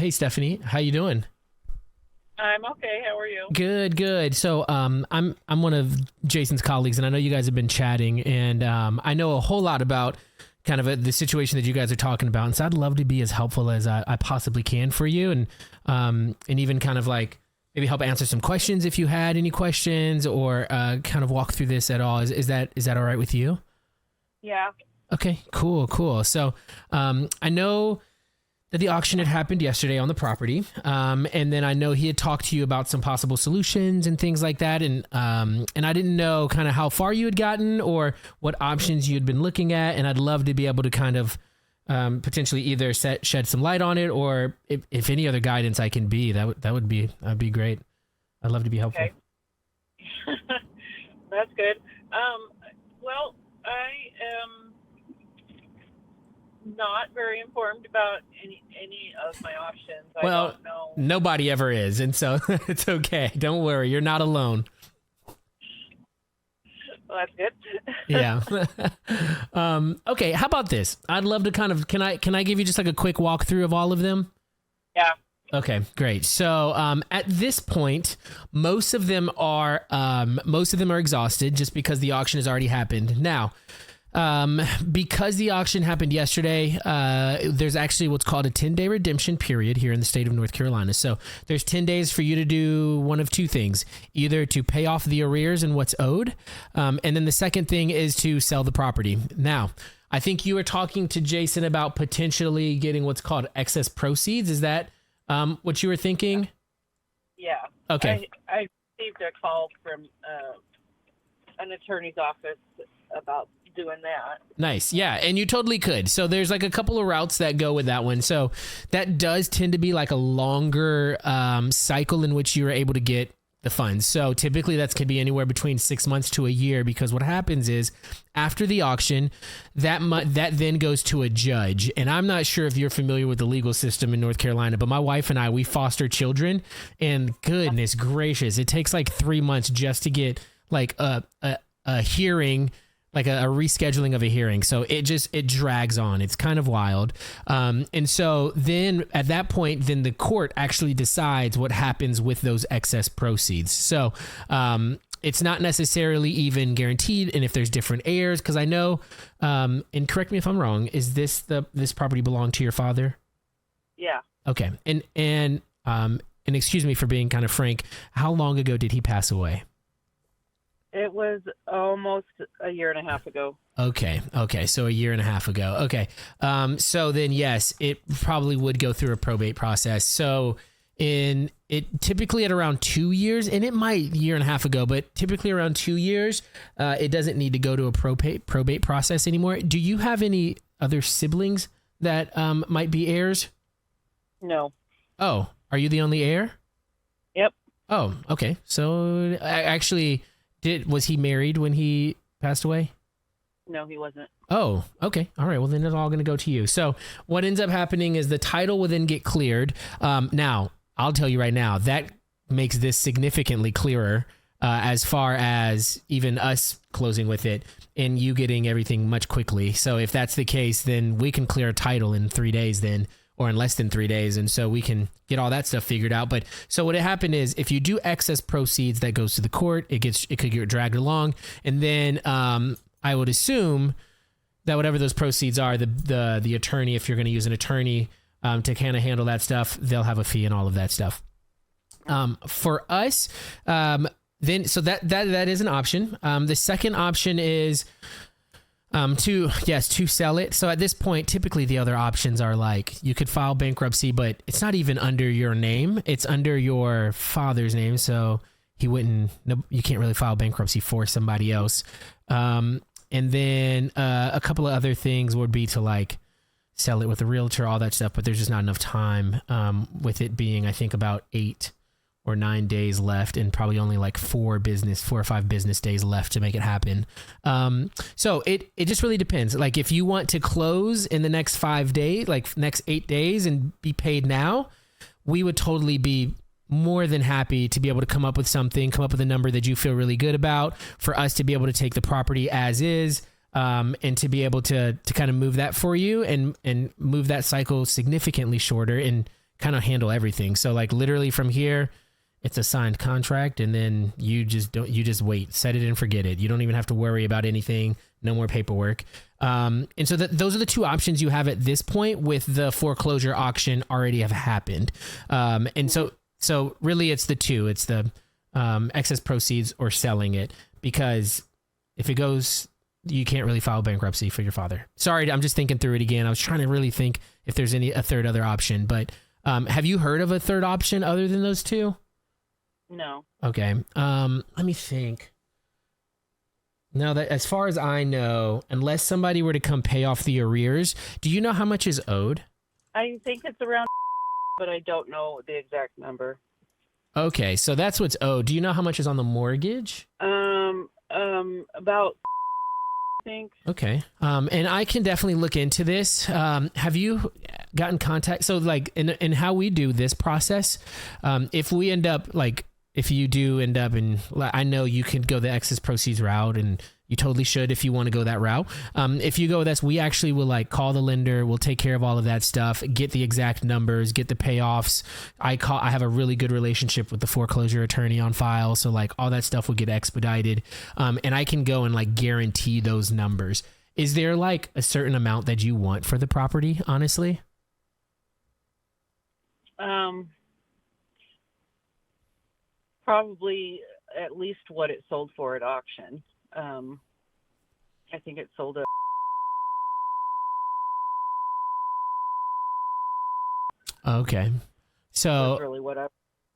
Hey, Stephanie, how you doing? I'm okay. How are you? Good, good. So, I'm one of Jason's colleagues, and I know you guys have been chatting, and I know a whole lot about kind of the situation that you guys are talking about, and so I'd love to be as helpful as I possibly can for you, and even kind of like maybe help answer some questions if you had any questions, or kind of walk through this at all. Is that all right with you? Yeah. Okay, cool, cool. So, I know that the auction had happened yesterday on the property. And then I know he had talked to you about some possible solutions and things like that. And I didn't know kind of how far you had gotten or what options you had been looking at. And I'd love to be able to kind of potentially either shed some light on it, or if any other guidance I can be, that'd be great. I'd love to be helpful. Okay. That's good. Well, I am not very informed about any of my options. I don't know. Nobody ever is, and so it's okay. Don't worry, you're not alone. Well, that's good. Yeah. Okay, how about this? I'd love to kind of, can I give you just like a quick walkthrough of all of them? Yeah. Okay, great. So at this point, most of them are exhausted just because the auction has already happened. Now, because the auction happened yesterday, there's actually what's called a 10-day redemption period here in the state of North Carolina. So there's 10 days for you to do one of two things, either to pay off the arrears and what's owed. And then the second thing is to sell the property. Now, I think you were talking to Jason about potentially getting what's called excess proceeds. Is that what you were thinking? Yeah. Okay. I received a call from an attorney's office about doing that. Nice. Yeah. And you totally could. So there's like a couple of routes that go with that one. So that does tend to be like a longer cycle in which you're able to get the funds. So typically that's could be anywhere between 6 months to a year, because what happens is after the auction, that then goes to a judge. And I'm not sure if you're familiar with the legal system in North Carolina, but my wife and I, we foster children, and goodness gracious, it takes like 3 months just to get like a hearing, like a rescheduling of a hearing. So it drags on. It's kind of wild. And so then at that point, then the court actually decides what happens with those excess proceeds. So it's not necessarily even guaranteed. And if there's different heirs, because I know, and correct me if I'm wrong, is this property belong to your father? Yeah. Okay. And excuse me for being kind of frank, how long ago did he pass away? It was almost a year and a half ago. Okay. So a year and a half ago. Okay. So then, yes, it probably would go through a probate process. So typically at around 2 years, and it might year and a half ago, but typically around 2 years, it doesn't need to go to a probate process anymore. Do you have any other siblings that might be heirs? No. Oh, are you the only heir? Yep. Oh, okay. So was he married when he passed away? No, he wasn't. Oh, okay. All right. Well, then it's all going to go to you. So what ends up happening is the title will then get cleared. Now, I'll tell you right now, that makes this significantly clearer as far as even us closing with it and you getting everything much quickly. So if that's the case, then we can clear a title in 3 days then, or in less than 3 days. And so we can get all that stuff figured out. But so what happened is if you do excess proceeds, that goes to the court, it could get dragged along. And then I would assume that whatever those proceeds are, the attorney, if you're going to use an attorney to kind of handle that stuff, they'll have a fee and all of that stuff. For us, then, so that is an option. The second option is to sell it. So at this point, typically the other options are like you could file bankruptcy, but it's not even under your name. It's under your father's name. So you can't really file bankruptcy for somebody else. And then a couple of other things would be to like sell it with a realtor, all that stuff. But there's just not enough time with it being, I think, about 8 or 9 days left, and probably only like 4 or 5 business days left to make it happen. So it just really depends. Like if you want to close in the next 5 days, like next 8 days and be paid now, we would totally be more than happy to be able to come up with a number that you feel really good about, for us to be able to take the property as is, and to be able to kind of move that for you and move that cycle significantly shorter and kind of handle everything. So like literally from here, it's a signed contract, and then you just wait, set it and forget it. You don't even have to worry about anything. No more paperwork. And so those are the two options you have at this point, with the foreclosure auction already have happened. And so really it's the two. It's the excess proceeds or selling it, because if it goes, you can't really file bankruptcy for your father. Sorry, I'm just thinking through it again. I was trying to really think if there's a third other option, but have you heard of a third option other than those two? No. Okay. Let me think. Now that, as far as I know, unless somebody were to come pay off the arrears, do you know how much is owed? I think it's around, but I don't know the exact number. Okay, so that's what's owed. Do you know how much is on the mortgage? About, I think. Okay. And I can definitely look into this. Have you gotten contact? So like in how we do this process, if we end up like, if you do end up in, I know you can go the excess proceeds route, and you totally should if you want to go that route. If you go with us, we actually will like call the lender. We'll take care of all of that stuff, get the exact numbers, get the payoffs. I have a really good relationship with the foreclosure attorney on file. So like all that stuff will get expedited. And I can go and like guarantee those numbers. Is there like a certain amount that you want for the property, honestly? Probably at least what it sold for at auction. I think it sold at. Okay. So that's really what I'm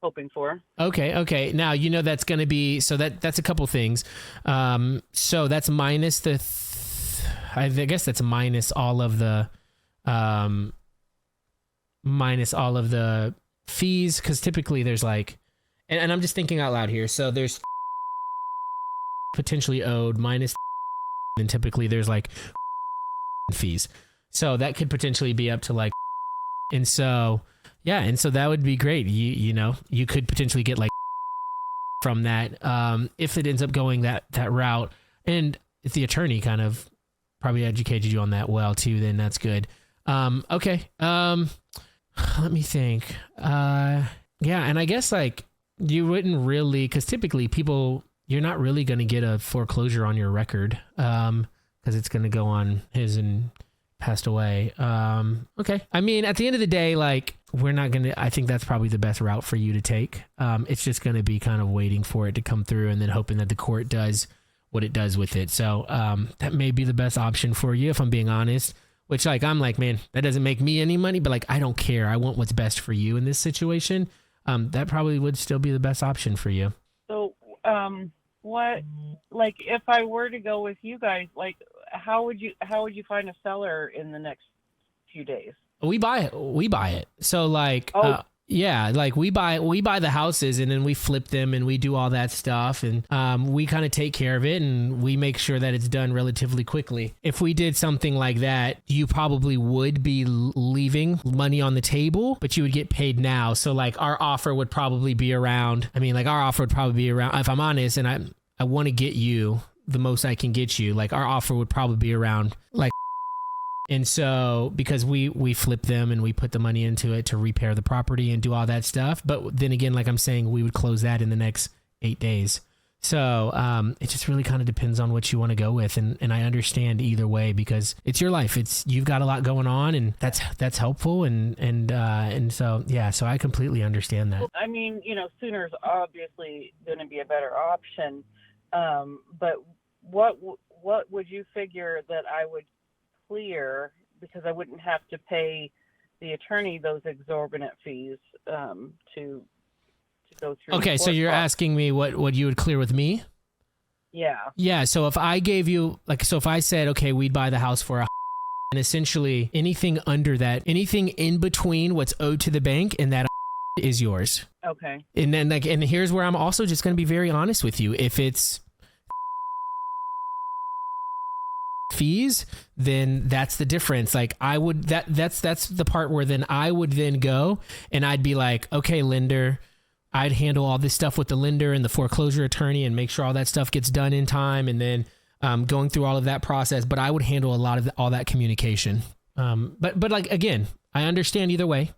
hoping for. Okay. Now, you know, that's going to be, so that's a couple things. So that's minus I guess that's minus all of the fees. 'Cause typically there's like, and I'm just thinking out loud here. So there's potentially owed minus, and typically there's like fees. So that could potentially be up to like, and so, yeah. And so that would be great. You know, you could potentially get like from that, if it ends up going that route. And if the attorney kind of probably educated you on that well too, then that's good. Okay. Let me think. Yeah. And I guess like, you wouldn't really, because typically you're not really going to get a foreclosure on your record, because it's going to go on his and passed away. Okay. I mean, at the end of the day, like I think that's probably the best route for you to take. It's just going to be kind of waiting for it to come through and then hoping that the court does what it does with it. So that may be the best option for you, if I'm being honest. Which like, I'm like, man, that doesn't make me any money, but like, I don't care. I want what's best for you in this situation. That probably would still be the best option for you. So, what, like, if I were to go with you guys, like, how would you find a seller in the next few days? We buy it. So like, yeah, like we buy the houses, and then we flip them, and we do all that stuff, and we kind of take care of it, and we make sure that it's done relatively quickly. If we did something like that, you probably would be leaving money on the table, but you would get paid now. So like our offer would probably be around, if I'm honest, and I want to get you the most I can get you, like our offer would probably be around like. And so, because we flip them and we put the money into it to repair the property and do all that stuff. But then again, like I'm saying, we would close that in the next 8 days. So it just really kind of depends on what you want to go with. And I understand either way, because it's your life. You've got a lot going on, and that's helpful. And so, yeah, so I completely understand that. I mean, you know, sooner is obviously going to be a better option. But what would you figure that I would clear, because I wouldn't have to pay the attorney those exorbitant fees to go through. Okay, so you're asking me what you would clear with me? Yeah. So if I gave you if I said, okay, we'd buy the house for and essentially anything under that, anything in between what's owed to the bank and that is yours. Okay. And then and here's where I'm also just going to be very honest with you. If it's fees, then that's the difference. Like I would, that's the part where then I would then go and I'd be like, okay, lender, I'd handle all this stuff with the lender and the foreclosure attorney and make sure all that stuff gets done in time, and then going through all of that process. But I would handle a lot of all that communication. But like, again, I understand either way.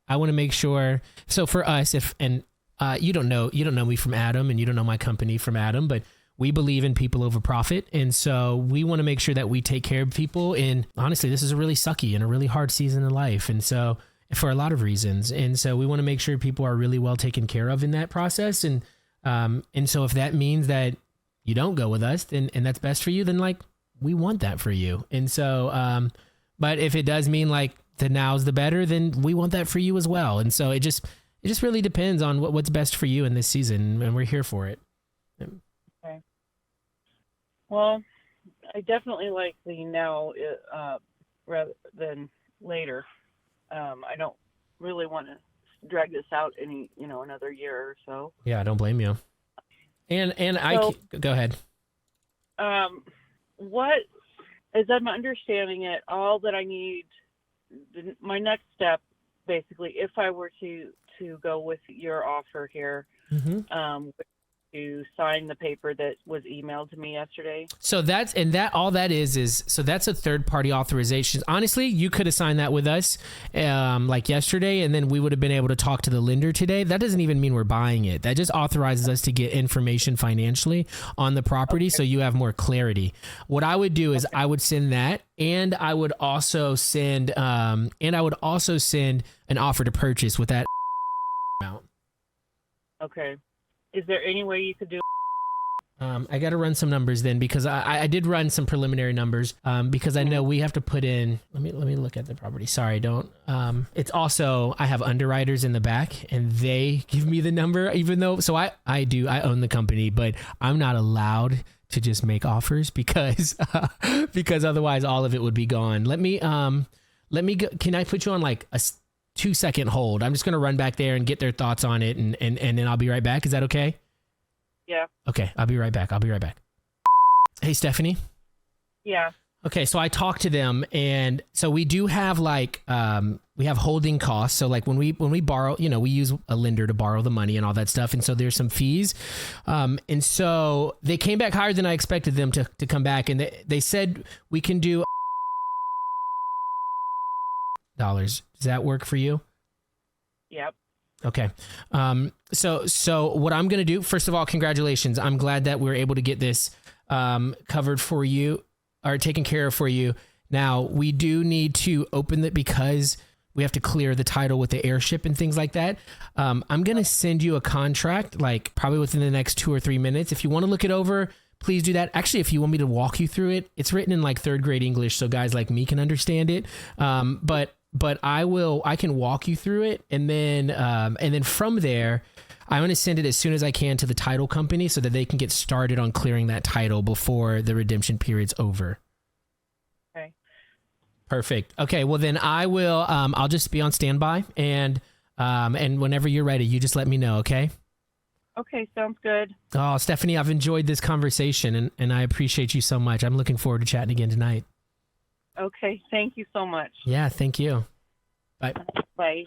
I want to make sure. So for us, you don't know me from Adam, and you don't know my company from Adam, but we believe in people over profit. And so we want to make sure that we take care of people. And honestly, this is a really sucky and a really hard season in life. And so for a lot of reasons. And so we want to make sure people are really well taken care of in that process. And so if that means that you don't go with us, and that's best for you, then like, we want that for you. And so, but if it does mean like the now's the better, then we want that for you as well. And so it just really depends on what's best for you in this season, and we're here for it. Okay. Well, I definitely like the now rather than later. I don't really want to drag this out another year or so. Yeah, I don't blame you. And go ahead. What, as I'm understanding it, all that I need, my next step, basically, if I were to go with your offer here, to sign the paper that was emailed to me yesterday. So that's a third party authorization. Honestly, you could have signed that with us like yesterday, and then we would have been able to talk to the lender today. That doesn't even mean we're buying it. That just authorizes us to get information financially on the property. Okay. So you have more clarity. What I would do is I would send that, and I would also send an offer to purchase with that amount. Okay. Is there any way you could do? I got to run some numbers then, because I did run some preliminary numbers because I know we have to put in. Let me look at the property. Sorry, don't. It's also, I have underwriters in the back, and they give me the number, even though. So I own the company, but I'm not allowed to just make offers because otherwise all of it would be gone. Let me go. Can I put you on like a 2-second hold? I'm just going to run back there and get their thoughts on it, and then I'll be right back. Is that okay? Yeah. Okay, I'll be right back. Hey, Stephanie? Yeah. Okay, so I talked to them, and so we do have like, we have holding costs. So like when we borrow, we use a lender to borrow the money and all that stuff. And so there's some fees. And so they came back higher than I expected them to come back. And they said we can do dollars. Does that work for you? Yep. Okay. So what I'm going to do, first of all, congratulations. I'm glad that we're able to get this covered for you, or taken care of for you. Now, we do need to open it because we have to clear the title with the airship and things like that. I'm going to send you a contract, like probably within the next 2 or 3 minutes. If you want to look it over, please do that. Actually, if you want me to walk you through it, it's written in like 3rd grade English, so guys like me can understand it. But I can walk you through it, and then from there, I'm going to send it as soon as I can to the title company so that they can get started on clearing that title before the redemption period's over. Okay. Perfect. Okay. Well, then I will. I'll just be on standby, and whenever you're ready, you just let me know. Okay. Okay. Sounds good. Oh, Stephanie, I've enjoyed this conversation, and I appreciate you so much. I'm looking forward to chatting again tonight. Okay. Thank you so much. Yeah. Thank you. Bye. Bye.